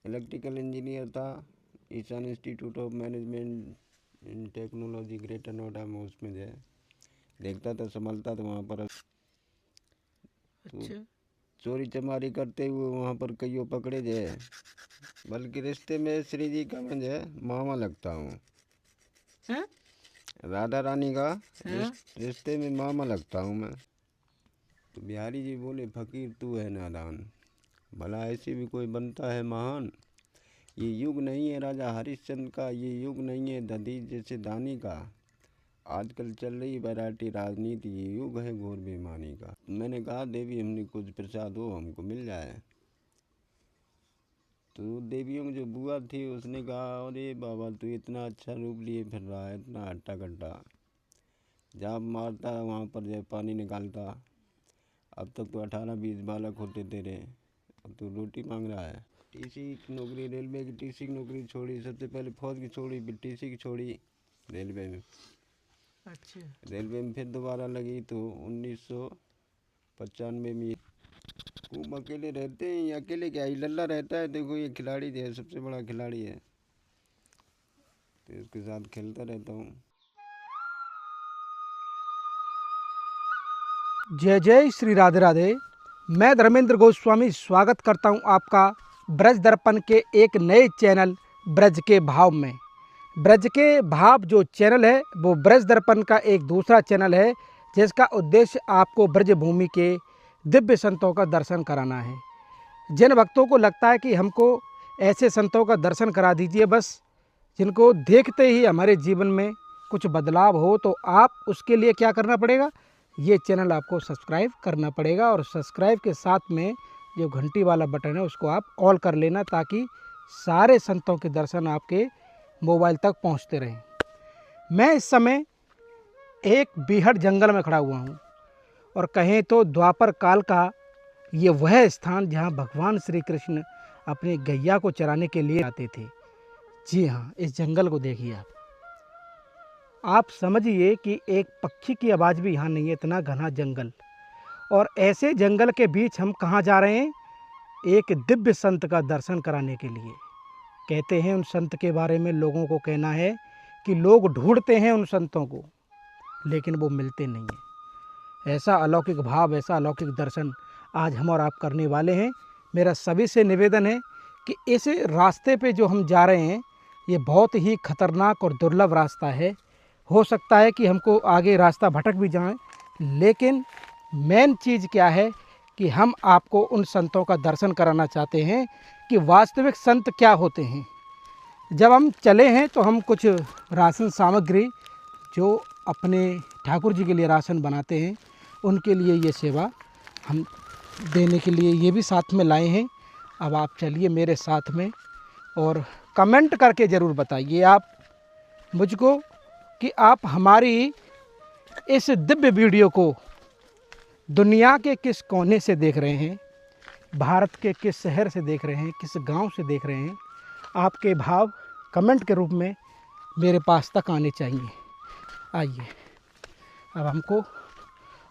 Electrical engineer था। Ishan institute of management in technology Greater Noida में, उसमें जो है देखता था, संभालता था वहाँ पर। अच्छा। चोरी चमारी करते हुए वहाँ पर कईयों पकड़े जाए, बल्कि रिश्ते में श्री जी का मैं जो है मामा लगता हूँ। हाँ? राधा रानी का हाँ? रिश्ते में मामा लगता हूँ मैं। तो बिहारी जी बोले, फकीर तू है नादान, भला ऐसे भी कोई बनता है महान। ये युग नहीं है राजा हरिश्चंद्र का, ये युग नहीं है दधीच जैसे दानी का। आजकल चल रही वैरायटी राजनीति, ये युग है घोर बेईमानी का। मैंने कहा देवी हमने कुछ प्रसाद हो हमको मिल जाए। तो देवियों में जो बुआ थी उसने कहा, अरे बाबा तू इतना अच्छा रूप लिए फिर रहा है, इतना हट्टा कट्टा, जाप मारता है वहाँ पर जब पानी निकालता। अब तक तो 18-20 बालक होते तेरे, अब तो रोटी मांग रहा है। टीसी की नौकरी, रेलवे की टीसी की नौकरी छोड़ी, सबसे पहले फौज की छोड़ी, फिर टीसी की छोड़ी रेलवे में। अच्छा। रेलवे में फिर दोबारा लगी तो 1995 में। खूब अकेले रहते हैं, अकेले क्या ही लल्ला रहता है। देखो ये खिलाड़ी जो है सबसे बड़ा खिलाड़ी है, तो इसके साथ खेलता रहता हूँ। जय जय श्री राधे राधे। मैं धर्मेंद्र गोस्वामी स्वागत करता हूं आपका ब्रज दर्पण के एक नए चैनल ब्रज के भाव में। ब्रज के भाव जो चैनल है वो ब्रज दर्पण का एक दूसरा चैनल है, जिसका उद्देश्य आपको ब्रज भूमि के दिव्य संतों का दर्शन कराना है। जिन भक्तों को लगता है कि हमको ऐसे संतों का दर्शन करा दीजिए बस, जिनको देखते ही हमारे जीवन में कुछ बदलाव हो, तो आप उसके लिए क्या करना पड़ेगा, ये चैनल आपको सब्सक्राइब करना पड़ेगा। और सब्सक्राइब के साथ में जो घंटी वाला बटन है उसको आप ऑल कर लेना, ताकि सारे संतों के दर्शन आपके मोबाइल तक पहुंचते रहें। मैं इस समय एक बीहड़ जंगल में खड़ा हुआ हूं, और कहें तो द्वापर काल का ये वह स्थान जहां भगवान श्री कृष्ण अपने गैया को चराने के लिए आते थे। जी हाँ, इस जंगल को देखिए आप समझिए कि एक पक्षी की आवाज़ भी यहाँ नहीं है, इतना घना जंगल। और ऐसे जंगल के बीच हम कहाँ जा रहे हैं, एक दिव्य संत का दर्शन कराने के लिए। कहते हैं उन संत के बारे में लोगों को कहना है कि लोग ढूंढते हैं उन संतों को, लेकिन वो मिलते नहीं हैं। ऐसा अलौकिक भाव, ऐसा अलौकिक दर्शन आज हम और आप करने वाले हैं। मेरा सभी से निवेदन है कि इस रास्ते पे जो हम जा रहे हैं ये बहुत ही खतरनाक और दुर्लभ रास्ता है। हो सकता है कि हमको आगे रास्ता भटक भी जाए, लेकिन मेन चीज़ क्या है कि हम आपको उन संतों का दर्शन कराना चाहते हैं कि वास्तविक संत क्या होते हैं। जब हम चले हैं तो हम कुछ राशन सामग्री जो अपने ठाकुर जी के लिए राशन बनाते हैं उनके लिए ये सेवा हम देने के लिए ये भी साथ में लाए हैं। अब आप चलिए मेरे साथ में, और कमेंट करके ज़रूर बताइए आप मुझको कि आप हमारी इस दिव्य वीडियो को दुनिया के किस कोने से देख रहे हैं, भारत के किस शहर से देख रहे हैं, किस गांव से देख रहे हैं। आपके भाव कमेंट के रूप में मेरे पास तक आने चाहिए। आइए, अब हमको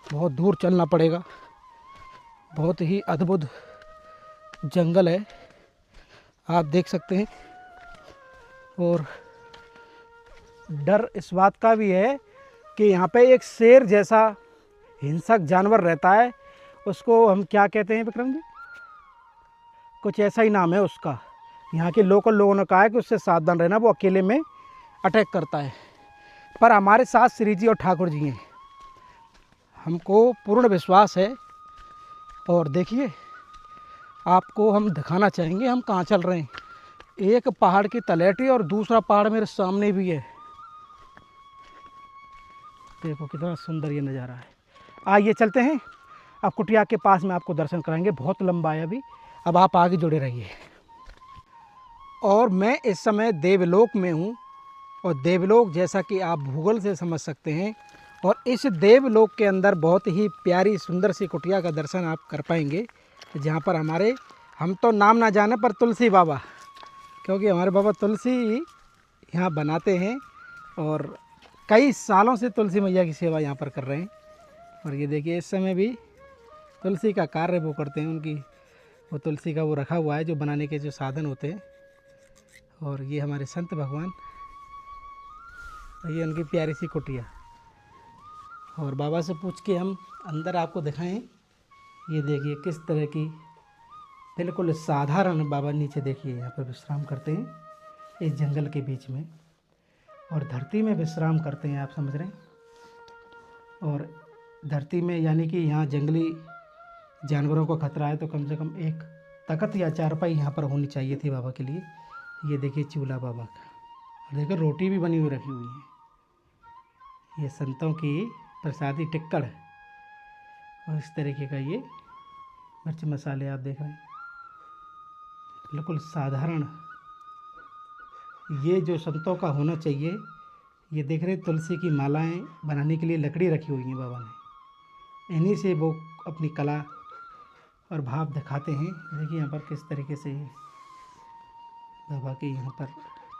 बहुत दूर चलना पड़ेगा। बहुत ही अद्भुत जंगल है, आप देख सकते हैं। और डर इस बात का भी है कि यहाँ पे एक शेर जैसा हिंसक जानवर रहता है, उसको हम क्या कहते हैं विक्रम जी, कुछ ऐसा ही नाम है उसका। यहाँ के लोकल लोगों ने कहा है कि उससे सावधान रहना, वो अकेले में अटैक करता है। पर हमारे साथ श्री जी और ठाकुर जी हैं, हमको पूर्ण विश्वास है। और देखिए, आपको हम दिखाना चाहेंगे हम कहाँ चल रहे हैं। एक पहाड़ की तलहटी और दूसरा पहाड़ मेरे सामने भी है। देखो कितना सुंदर ये नज़ारा है। आइए चलते हैं, अब कुटिया के पास में आपको दर्शन कराएंगे। बहुत लंबा है अभी, अब आप आगे जुड़े रहिए। और मैं इस समय देवलोक में हूँ, और देवलोक जैसा कि आप भूगोल से समझ सकते हैं, और इस देवलोक के अंदर बहुत ही प्यारी सुंदर सी कुटिया का दर्शन आप कर पाएंगे, जहाँ पर हमारे, हम तो नाम ना जाने पर तुलसी बाबा, क्योंकि हमारे बाबा तुलसी यहाँ बनाते हैं और कई सालों से तुलसी मैया की सेवा यहाँ पर कर रहे हैं। और ये देखिए इस समय भी तुलसी का कार्य वो करते हैं, उनकी वो तुलसी का वो रखा हुआ है जो बनाने के जो साधन होते हैं। और ये हमारे संत भगवान, ये उनकी प्यारी सी कुटिया। और बाबा से पूछ के हम अंदर आपको दिखाएं। ये देखिए किस तरह की बिल्कुल साधारण बाबा नीचे देखिए यहाँ पर विश्राम करते हैं इस जंगल के बीच में, और धरती में विश्राम करते हैं, आप समझ रहे हैं। और धरती में यानी कि यहाँ जंगली जानवरों का खतरा है तो कम से कम एक तख्त या चारपाई यहाँ पर होनी चाहिए थी बाबा के लिए। ये देखिए चूल्हा बाबा का, और देखिए रोटी भी बनी हुई रखी हुई है। ये संतों की प्रसादी टिक्कड़ है। और इस तरीके का ये मिर्च मसाले आप देख रहे हैं, बिल्कुल साधारण। ये जो संतों का होना चाहिए। ये देख रहे हैं तुलसी की मालाएं बनाने के लिए लकड़ी रखी हुई हैं बाबा ने, इन्हीं से वो अपनी कला और भाव दिखाते हैं। देखिए यहाँ पर किस तरीके से बाबा के यहाँ पर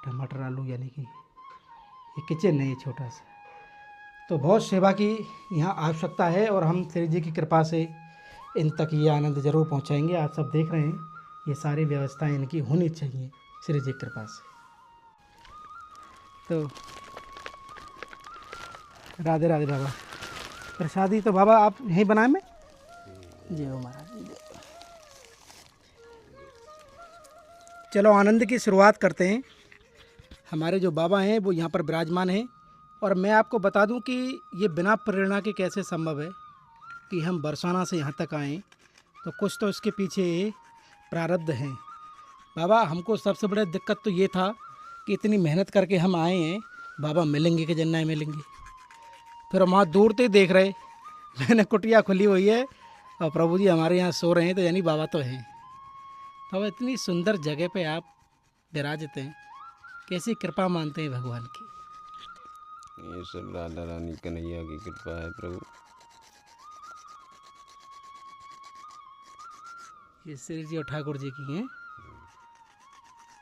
टमाटर आलू, यानी कि ये किचन है ये छोटा सा। तो बहुत सेवा की यहाँ आवश्यकता है और हम श्री जी की कृपा से इन तक ये आनंद ज़रूर पहुँचाएंगे। आप सब देख रहे हैं ये सारी व्यवस्थाएं इनकी होनी चाहिए श्री जी की कृपा से। तो राधे राधे बाबा। प्रसादी तो बाबा आप यहीं बनाए में? जय हो महाराज जी। चलो आनंद की शुरुआत करते हैं। हमारे जो बाबा हैं वो यहाँ पर विराजमान हैं। और मैं आपको बता दूं कि ये बिना प्रेरणा के कैसे संभव है कि हम बरसाना से यहाँ तक आएँ। तो कुछ तो इसके पीछे प्रारब्ध हैं। बाबा हमको सबसे बड़ा दिक्कत तो ये था कि इतनी मेहनत करके हम आए हैं, बाबा मिलेंगे कि जन्ना मिलेंगे। फिर हम वहाँ दूर से देख रहे, मैंने कुटिया खुली हुई है और प्रभु जी हमारे यहाँ सो रहे हैं, तो यानी बाबा तो हैं। बाबा इतनी सुंदर जगह पे आप विराजते हैं, कैसी कृपा मानते हैं भगवान की? ये सब राधा रानी कन्हैया की कृपा है प्रभु। ये श्री जी और ठाकुर जी की हैं।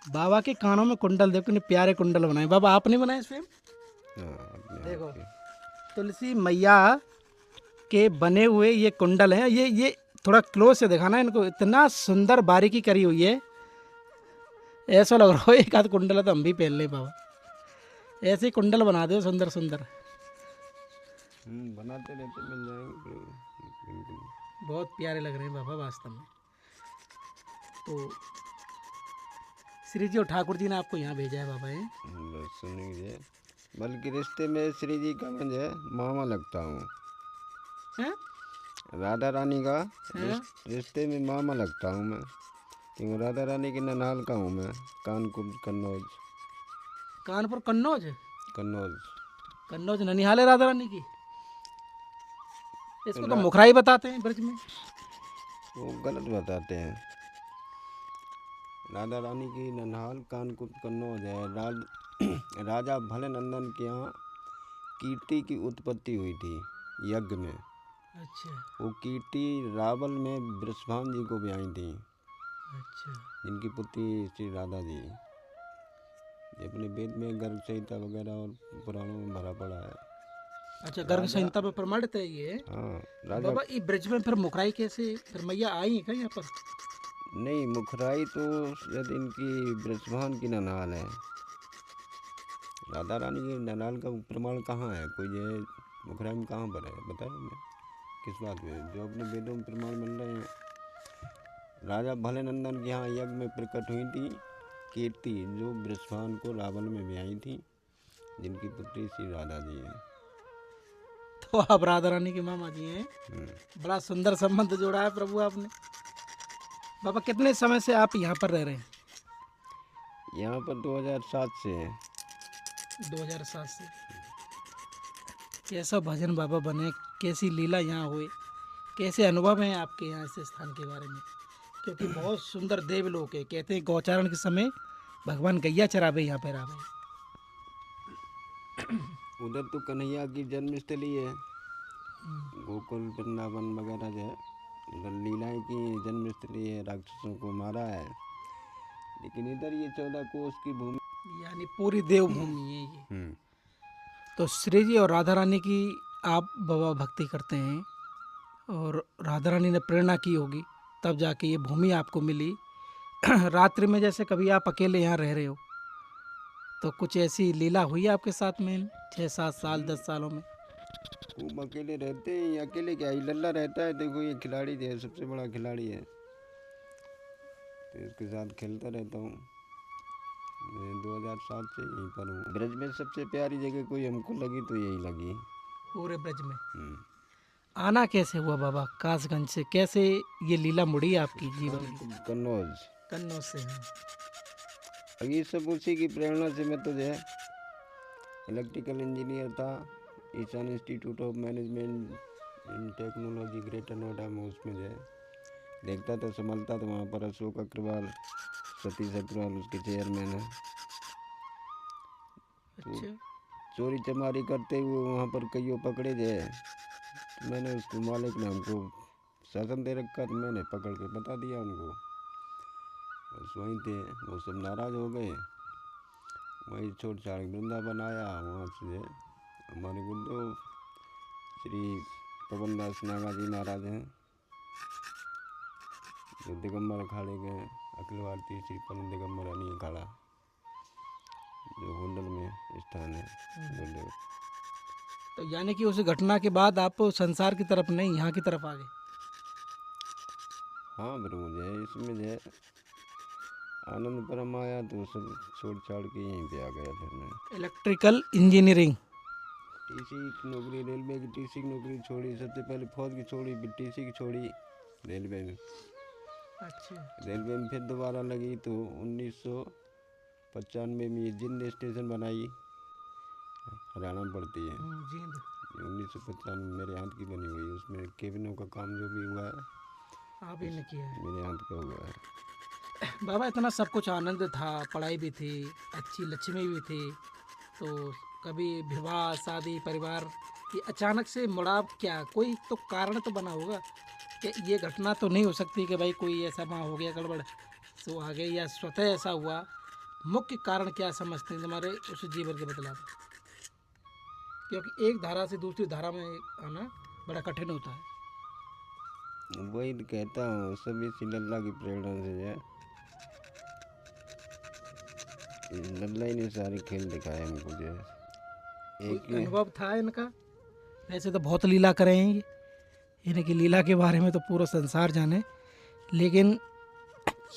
बाबा के कानों में कुंडल देखो, कितने प्यारे कुंडल बनाए। बाबा आपने बनाए स्वयं? देखो तुलसी मैया के बने हुए ये कुंडल हैं। ये थोड़ा क्लोज से दिखाना इनको, इतना सुंदर बारीकी करी हुई है। ऐसा लग रहा हो एक आध कुंडल है तो हम भी पहन लें बाबा। ऐसे कुंडल बना दो सुंदर सुंदर। बनाते रहते मिल जाएंगे प्रभु, बिल्कुल। बहुत प्यारे लग रहे हैं बाबा वास्तव में। तो श्री जी और ठाकुर जी ने आपको यहाँ भेजा है बाबा। बस सुनिए, बल्कि रिश्ते में श्री जी का मुझे मामा लगता हूँ। राधा रानी का रिश्ते में मामा लगता हूँ मैं, क्योंकि राधा रानी की ननाल का हूँ मैं। कानपुर कन्नौज। कानपुर कन्नौज? कन्नौज कन्नौज ननिहाल है राधा रानी की। इसको तो मुखराई बताते हैं ब्रज में। वो गलत बताते हैं। राधा रानी की ननिहाल कानपुर कन्नौज है। राजा भले नंदन के यहाँ कीर्ति की उत्पत्ति हुई थी यज्ञ में। अच्छा। वो कीर्ति रावल में वृषभान जी को ब्याही थी। अच्छा। जिनकी पुत्री श्री राधा जी। ये अपने वेद में गर्ग संहिता वगैरह और पुराणों में भरा पड़ा है। अच्छा, गर्ग संहिता में प्रमाणित है ये। हाँ राजा। बाबा ये ब्रज में फिर मुखराई कैसे, फिर मैया आई है क्या यहाँ पर? नहीं, मुखराई तो शायद इनकी वृषभान की ननाल है। राधा रानी की ननाल का प्रमाण कहाँ है? कोई ये मुखराई में कहाँ पर है बताए हमें, किस बात में? जो अपने वेदों में प्रमाण मिल रहे हैं। राजा भले नंदन के यहाँ यज्ञ में प्रकट हुई थी कीर्ति, जो वृषभान को रावल में ब्याही थी, जिनकी पुत्री श्री राधा जी है। तो आप राधा रानी के मामा जी हैं। बड़ा सुंदर संबंध जोड़ा है प्रभु आपने। बाबा कितने समय से आप यहाँ पर रह रहे हैं? यहाँ पर 2007 से है। 2007 से। कैसा भजन बाबा बने, कैसी लीला यहाँ हुई, कैसे अनुभव हैं आपके यहाँ इस स्थान के बारे में? क्योंकि बहुत सुंदर देवलोक है। कहते हैं गौचारण के समय भगवान गैया चरावे यहाँ पर आवे। उधर तो कन्हैया की जन्मस्थली है, गोकुल वृंदावन वगैरह जो है, उधर लीलाएं की जन्मस्थली है। राक्षसों को मारा है। लेकिन इधर ये 14 कोस की भूमि, यानी पूरी देवभूमि है ये। तो श्री जी और राधा रानी की आप बाबा भक्ति करते हैं और राधा रानी ने प्रेरणा की होगी तब जाके ये भूमि आपको मिली। रात्रि में जैसे कभी आप अकेले यहाँ रह रहे हो, तो कुछ ऐसी लीला हुई आपके साथ में इन 6-7 साल 10 सालों में? खूब अकेले रहते हैं। ये अकेले क्या, ही लल्ला रहता है। देखो ये खिलाड़ी जो है, सबसे बड़ा खिलाड़ी है, तो इसके साथ खेलता रहता हूँ। मैं 2007 से यहीं पर हूँ। ब्रज में सबसे प्यारी जगह कोई हमको लगी तो यही लगी। पूरे ब्रज में हम्म। आना कैसे हुआ बाबा कासगंज से? कैसे ये लीला मुड़ी आपकी जीवन की? कन्नौज। कन्नौज से हैं। अब ये सब उसी की प्रेरणा से मैं तो जो है इलेक्ट्रिकल इंजीनियर था। Ishan institute of management in technology Greater Noida में, उसमें जो है देखता था, संभालता था। वहाँ पर अशोक अग्रवाल, सतीश अग्रवाल उसके चेयरमैन हैं। अच्छा। चोरी चमारी करते हुए वहाँ पर कईयों पकड़े गए। तो मैंने उसको, मालिक ने हमको शासन दे रखा, तो मैंने पकड़ के बता दिया उनको। बस वहीं थे, वो सब नाराज़ हो गए। वहीं छोट छाड़ वृंदावन आया। वहाँ से हमारे गुरुदेव श्री पवन दास नागा जी महाराज हैं, जो दिगंबर अखाड़े के अखिल भारतीय श्री परम दिगंबर अनी अखाड़ा, जो होंडल में स्थान है गुरुदेव। तो यानी कि उस घटना के बाद आप संसार की तरफ नहीं, यहाँ की तरफ आ गए? हाँ प्रभु, जो है इसमें जो है आनंद परम आया, तो सब छोड़ छाड़ के यहीं पे आ गया। फिर मैं इलेक्ट्रिकल इंजीनियरिंग। टीसी की नौकरी, रेलवे की टीसी की नौकरी छोड़ी। सबसे पहले फौज की छोड़ी, फिर टीसी की छोड़ी रेलवे में। अच्छा। रेलवे में फिर दोबारा लगी, तो 1995 में ये जिंद स्टेशन बनाई, हरियाणा में पड़ती है। जींद। 1995 में मेरे हाथ की बनी हुई। उसमें केबिनों का काम जो भी हुआ है आप ही ने किया है? मेरे हाथ का हुआ है। बाबा इतना सब कुछ आनंद था, पढ़ाई भी थी, अच्छी लक्ष्मी भी थी, तो कभी विवाह शादी परिवार ये अचानक से मुड़ाव, क्या कोई तो कारण तो बना होगा कि ये घटना तो नहीं हो सकती कि भाई कोई ऐसा वहाँ हो गया गड़बड़ तो आ गई, या स्वतः ऐसा हुआ? मुख्य कारण क्या समझते हैं तुम्हारे उस जीवन के बदलाव? क्योंकि एक धारा से दूसरी धारा में आना बड़ा कठिन होता है। वही तो कहता हूँ, सब इसी लल्ला की प्रेरणा से है। इस लल्ला ही ने सारे खेल दिखाए हमको जो है। एक कोई अनुभव था इनका? वैसे तो बहुत लीला करे हैं ये, इनकी लीला के बारे में तो पूरा संसार जाने, लेकिन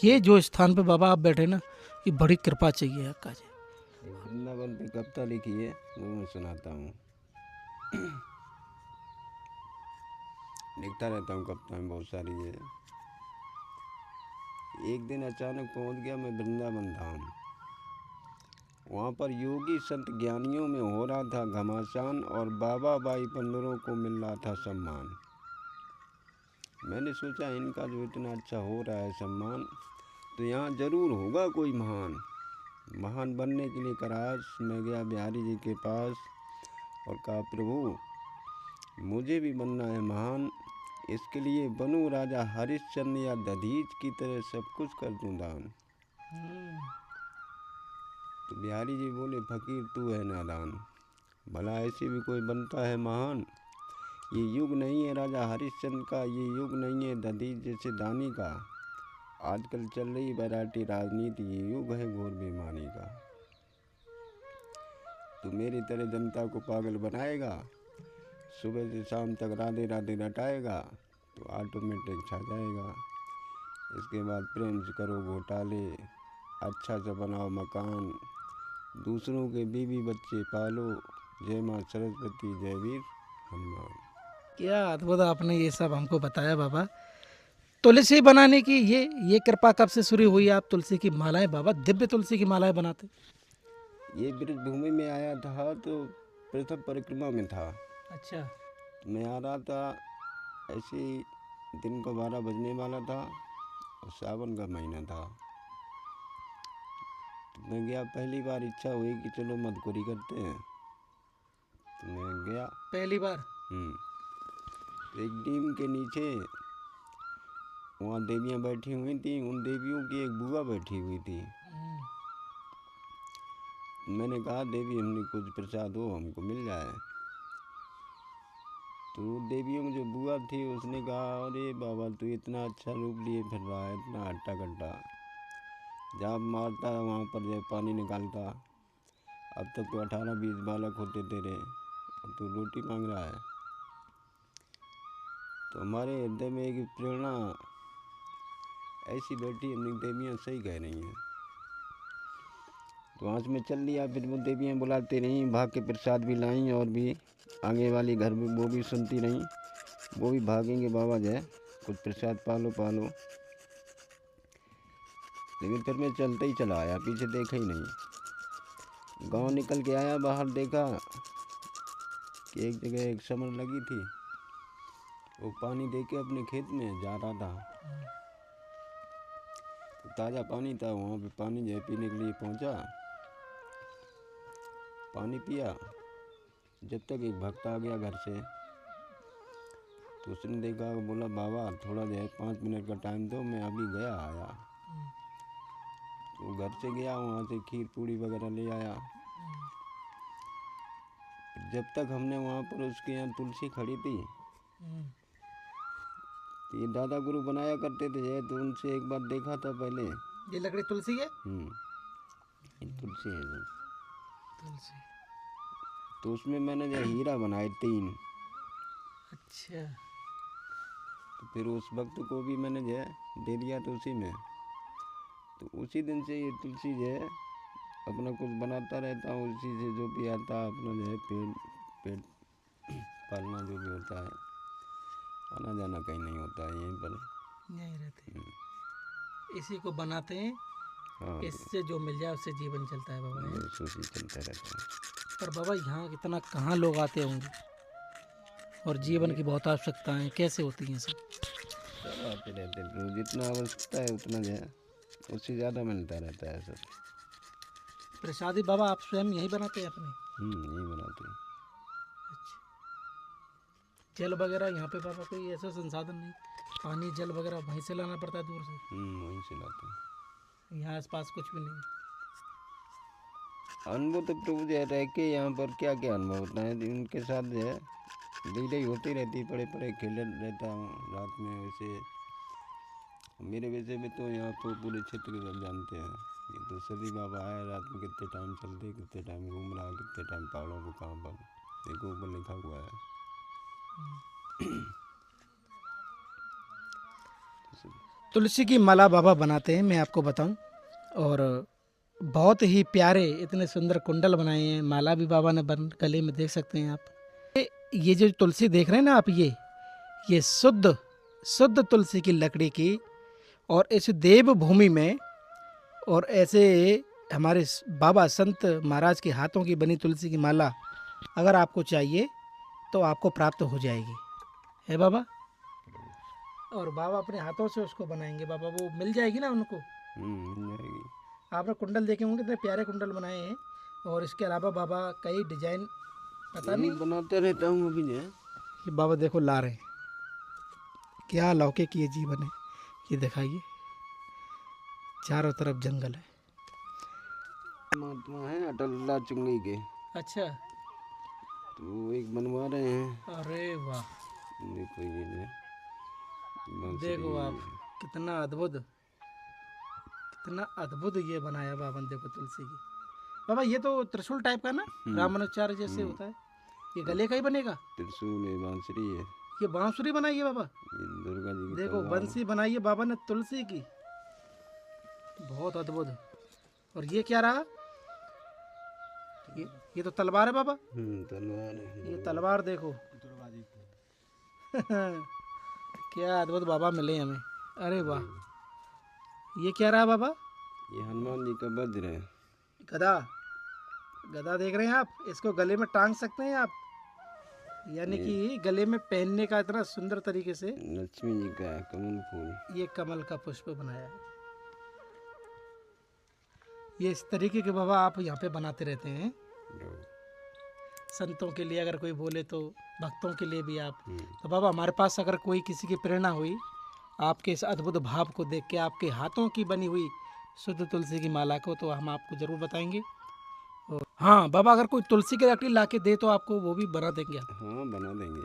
ये जो स्थान पे बाबा आप बैठे ना, ये बड़ी कृपा चाहिए आपका जी। वृंदावन पे कविता लिखी है, वो मैं सुनाता हूँ। लिखता रहता हूँ कविताएं बहुत सारी है। एक दिन अचानक पहुँच गया मैं वृंदावन धाम। वहाँ पर योगी संत ज्ञानियों में हो रहा था घमासान, और बाबा बाई पंडरों को मिल रहा था सम्मान। मैंने सोचा इनका जो इतना अच्छा हो रहा है सम्मान, तो यहाँ ज़रूर होगा कोई महान बनने के लिए करास। मैं गया बिहारी जी के पास और कहा, प्रभु मुझे भी बनना है महान, इसके लिए बनूं राजा हरिश्चंद्र या दधीच की तरह सब कुछ कर दूं दान। तो बिहारी जी बोले, फकीर तू है नादान, भला ऐसे भी कोई बनता है महान। ये युग नहीं है राजा हरिश्चंद्र का, ये युग नहीं है दधीच जैसे दानी का। आजकल चल रही वैरायटी राजनीति, ये युग है घोर बेईमानी का। तू मेरी तरह जनता को पागल बनाएगा, सुबह से शाम तक राधे राधे रटाएगा, तो ऑटोमेटिक छा जाएगा। इसके बाद प्रेम से करो घोटाले, अच्छा सा बनाओ मकान, दूसरों के बीवी बच्चे पालो, जय माँ सरस्वती जय वीर हनुमान। क्या अद्भुत आपने ये सब हमको बताया बाबा। तुलसी बनाने की ये कृपा कब से शुरू हुई? आप तुलसी की मालाएं, बाबा दिव्य तुलसी की मालाएं बनाते? ये ब्रज भूमि में आया था, तो प्रथम परिक्रमा में था। अच्छा। मैं आ रहा था, ऐसे ही दिन को 12 बजने वाला था और सावन का महीना था। तो मैं गया, पहली बार इच्छा हुई कि चलो मदकुरी करते हैं, तो मैं गया पहली बार? एक नीम के नीचे, वहाँ देवियाँ बैठी हुई थी। उन देवियों की एक बुआ बैठी हुई थी। मैंने कहा, देवी हमने कुछ प्रसाद हो हमको मिल जाए। तो तो देवियों में जो बुआ थी उसने कहा, अरे बाबा तू इतना अच्छा रूप लिए फिर रहा है, इतना हट्टा कट्टा, जहाँ मारता है वहाँ पर जो पानी निकालता, अब तक तो 18-20 बालक होते तेरे, अब तू रोटी मांग रहा है। तो हमारे हृदय में एक प्रेरणा ऐसी बैठी, हमने देवियाँ सही कह रही हैं। तो आँच में चल लिया, फिर वो देवियाँ बुलाती रहीं, भाग के प्रसाद भी लाईं, और भी आगे वाली घर में वो भी सुनती रहीं, वो भी भागेंगे बाबा जय कुछ प्रसाद पालो पालो। लेकिन फिर मैं चलते ही चला आया, पीछे देखा ही नहीं। गांव निकल के आया, बाहर देखा कि एक जगह एक समर लगी थी, वो पानी दे के अपने खेत में जा रहा था। तो ताज़ा पानी था, वहाँ पे पानी जो है पीने के लिए पहुँचा, पानी पिया। जब तक एक भक्त आ गया घर से, तो उसने देखा, बोला बाबा थोड़ा जो है 5 मिनट का टाइम दो, मैं अभी गया आया। तो घर से गया, वहाँ से खीर पूड़ी वगैरह ले आया। जब तक हमने वहाँ पर उसके यहाँ तुलसी खड़ी थी, तो ये दादा गुरु बनाया करते थे जय, तो उनसे एक बार देखा था पहले। ये लकड़ी तुलसी है? ये तुलसी है जो। तुलसी। तो उसमें मैंने जो हीरा बनाए 3। अच्छा। तो फिर उस वक्त को भी मैंने जो है दे दिया था उसी में। तो उसी दिन से ये तुलसी जो है अपना कुछ बनाता रहता हूँ, उसी से जो भी आता अपना जो है पेट पालना जो भी होता है, आना जाना कहीं नहीं होता है, यहीं पर यहीं रहते हैं, इसी को बनाते हैं। हाँ, इससे जो मिल जाए उससे जीवन चलता है बाबा। बस उसी चलता रहता है। पर बाबा यहाँ इतना कहाँ लोग आते होंगे, और जीवन की बहुत आवश्यकताएं कैसे होती हैं सब? सब आते रहते हैं, तो जितना आवश्यकता है उतना जो है उससे ज़्यादा मिलता रहता है सब। प्रसादी बाबा आप स्वयं यही बनाते हैं अपने? यही बनाते हैं। अच्छा। जल वगैरह यहाँ पे बाबा कोई ऐसा संसाधन नहीं, पानी जल वगैरह वहीं से लाना पड़ता है दूर से? वहीं से लाते हैं, यहाँ आसपास कुछ भी नहीं? अनुभव तो प्रभु जो है रह के यहाँ पर क्या क्या अनुभव होता है, उनके साथ जो है लीलाएं होती रहती, बड़े बड़े खेल रहता हूँ रात में। वैसे मेरे वैसे में तो यहाँ तो पूरे क्षेत्र के सब जानते हैं, ये तो सभी बाबा आए रात में कितने टाइम चलते, कितने टाइम घूम रहा, कितने टाइम पहाड़ों को कहाँ पर, देखो ऊपर लिखा हुआ है। तुलसी की माला बाबा बनाते हैं, मैं आपको बताऊं, और बहुत ही प्यारे इतने सुंदर कुंडल बनाए हैं, माला भी बाबा ने बन गले में देख सकते हैं आप। ये जो तुलसी देख रहे हैं ना आप, ये शुद्ध तुलसी की लकड़ी की, और इस देव भूमि में, और ऐसे हमारे बाबा संत महाराज के हाथों की बनी तुलसी की माला अगर आपको चाहिए तो आपको प्राप्त हो जाएगी, है बाबा। और बाबा अपने हाथों से उसको बनाएंगे बाबा, वो मिल जाएगी ना उनको? मिल जाएगी। आपने कुंडल देखे होंगे, कितने प्यारे कुंडल बनाए हैं। और इसके अलावा बाबा कई डिजाइन, पता नहीं बनाते रहता हूँ अभी जो है। ये बाबा देखो ला रहे हैं, क्या लौकिक ये जीवन है, ये दिखाइए, चारों तरफ जंगल है। महात्मा है अटल चुंगी के, अच्छा, तो एक बनवा रहे हैं। अरे वाह, देखो ये जो देखो आप, कितना अद्भुत ये बनाया बाबा ने, देखो तुलसी की। बाबा ये तो त्रिशूल टाइप का ना, रामानुचार्य जैसे होता है, ये गले का ही बनेगा? त्रिशूल है, बांसुरी है, ये बांसुरी बनाई है बाबा, ये दुर्गा जी की देखो तलवार। बंसी बनाई है बाबा ने तुलसी की, बहुत अद्भुत। और ये क्या रहा? ये तो तलवार है बाबा। तलवार है, ये तलवार देखो क्या अद्भुत बाबा मिले हमें, अरे वाह। ये क्या रहा बाबा? ये हनुमान जी का वज्र है। गदा देख रहे हैं आप, इसको गले में टांग सकते हैं आप, यानी कि गले में पहनने का इतना सुंदर तरीके से। लक्ष्मी जी का है, कमल फूल, ये कमल का पुष्प बनाया है। ये इस तरीके के बाबा आप यहाँ पे बनाते रहते हैं, संतों के लिए, अगर कोई बोले तो भक्तों के लिए भी आप। तो बाबा हमारे पास अगर कोई किसी की प्रेरणा हुई आपके इस अद्भुत भाव को देख के, आपके हाथों की बनी हुई शुद्ध तुलसी की माला को, तो हम आपको जरूर बताएंगे। और हाँ बाबा, अगर कोई तुलसी की लकड़ी ला के दे तो आपको वो भी बना देंगे आप? हाँ बना देंगे।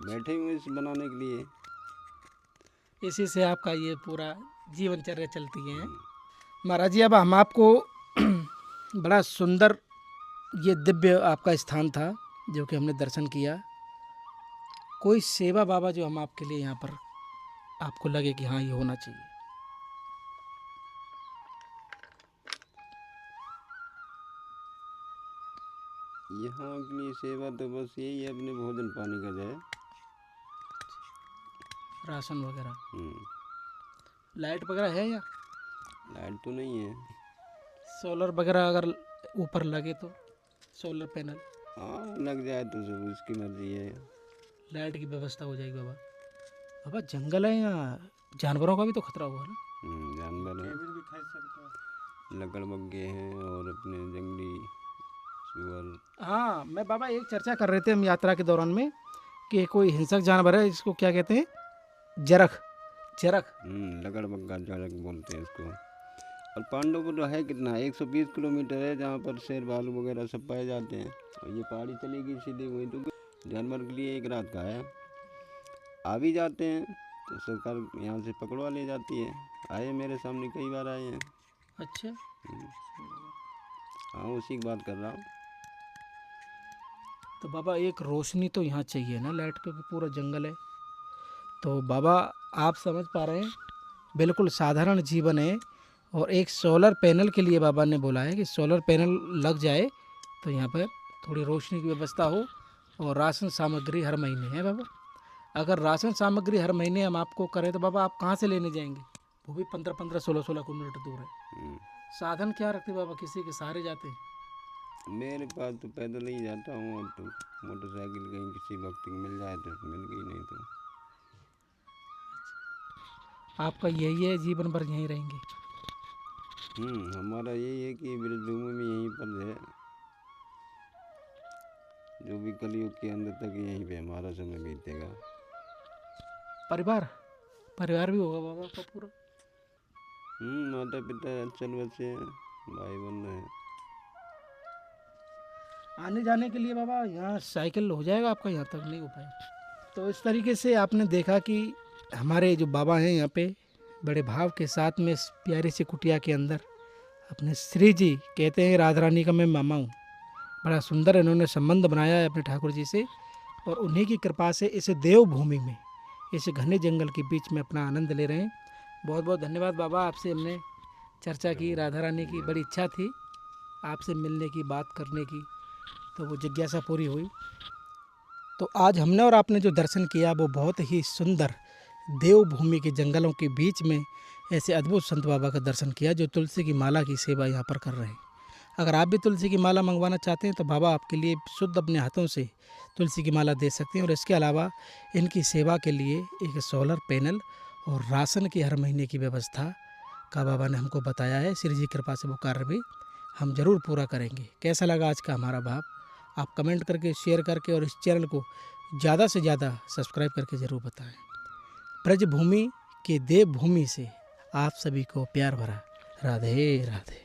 बैठे हुए इस बनाने के लिए। इसी से आपका ये पूरा जीवनचर्या चलती है। महाराज जी, अब हम आपको बड़ा सुंदर ये दिव्य आपका स्थान था जो कि हमने दर्शन किया। कोई सेवा बाबा जो हम आपके लिए यहाँ पर आपको लगे कि हाँ ये होना चाहिए? यहाँ के लिए सेवा तो बस यही है, अपने भोजन पानी का जाए, राशन वगैरह। लाइट वगैरह है या? लाइट तो नहीं है। सोलर वगैरह अगर ऊपर लगे तो सोलर पैनल? हाँ, लग जाए तो सब उसकी मर्जी है। लाइट की व्यवस्था हो जाएगी बाबा। बाबा जंगल है, या जानवरों का भी तो खतरा हुआ ना? जानवर हैं, लकड़बग्घे हैं और अपने जंगली सुअर। हाँ, मैं बाबा एक चर्चा कर रहे थे हम यात्रा के दौरान में कि कोई हिंसक जानवर है, इसको क्या कहते हैं? जरख। लकड़बग्घा जरख बोलते हैं इसको। और पांडवपुर है कितना, 120 किलोमीटर है, जहाँ पर शेर भालू वगैरह सब पाए जाते हैं। और ये पहाड़ी चलेगी सीधे वहीं, तो जानवर के लिए एक रात का है। आ भी जाते हैं तो सरकार यहाँ से पकड़वा ले जाती है। आए मेरे सामने कई बार आए हैं। अच्छा। हाँ, उसी की बात कर रहा हूँ। तो बाबा एक रोशनी तो यहाँ चाहिए ना, लाइट, क्योंकि पूरा जंगल है। तो बाबा आप समझ पा रहे हैं, बिल्कुल साधारण जीवन है। और एक सोलर पैनल के लिए बाबा ने बोला है कि सोलर पैनल लग जाए तो यहाँ पर थोड़ी रोशनी की व्यवस्था हो। और राशन सामग्री हर महीने है बाबा। अगर राशन सामग्री हर महीने हम आपको करें तो बाबा आप कहाँ से लेने जाएंगे? वो भी 15-15, 16-16 किलोमीटर दूर है। साधन क्या रखते बाबा, किसी के सहारे जाते हैं? मेरे पास तो पैदल ही जाता हूँ, और तो मोटरसाइकिल कहीं किसी वक्त मिल जाए तो मिल गई, नहीं तो। आपका यही है, जीवन भर यहीं रहेंगे? हमारा यही है कि ब्रजभूमि में यहीं पर है, जो भी कलयुग के अंत तक यहीं पे हमारा समय बीतेगा। परिवार भी होगा बाबा का पूरा? माता पिता चल बसे हैं, भाई बहन हैं। आने जाने के लिए बाबा यहाँ साइकिल हो जाएगा आपका? यहाँ तक नहीं हो पाएगा? तो इस तरीके से आपने देखा कि हमारे जो बाबा हैं यहाँ पे बड़े भाव के साथ में इस प्यारी सी कुटिया के अंदर अपने श्री जी, कहते हैं राधा रानी का मैं मामा हूँ, बड़ा सुंदर इन्होंने संबंध बनाया है अपने ठाकुर जी से। और उन्हीं की कृपा से इस देवभूमि में, इस घने जंगल के बीच में अपना आनंद ले रहे हैं। बहुत बहुत धन्यवाद बाबा, आपसे हमने चर्चा की। राधा रानी की बड़ी इच्छा थी आपसे मिलने की, बात करने की, तो वो जिज्ञासा पूरी हुई। तो आज हमने और आपने जो दर्शन किया वो बहुत ही सुंदर देवभूमि के जंगलों के बीच में ऐसे अद्भुत संत बाबा का दर्शन किया जो तुलसी की माला की सेवा यहाँ पर कर रहे हैं। अगर आप भी तुलसी की माला मंगवाना चाहते हैं तो बाबा आपके लिए शुद्ध अपने हाथों से तुलसी की माला दे सकते हैं। और इसके अलावा इनकी सेवा के लिए एक सोलर पैनल और राशन की हर महीने की व्यवस्था का बाबा ने हमको बताया है। श्री जी कृपा से वो कार्य भी हम जरूर पूरा करेंगे। कैसा लगा आज का हमारा भाव, आप कमेंट करके, शेयर करके और इस चैनल को ज़्यादा से ज़्यादा सब्सक्राइब करके ज़रूर बताएं। ब्रजभूमि के देवभूमि से आप सभी को प्यार भरा राधे राधे।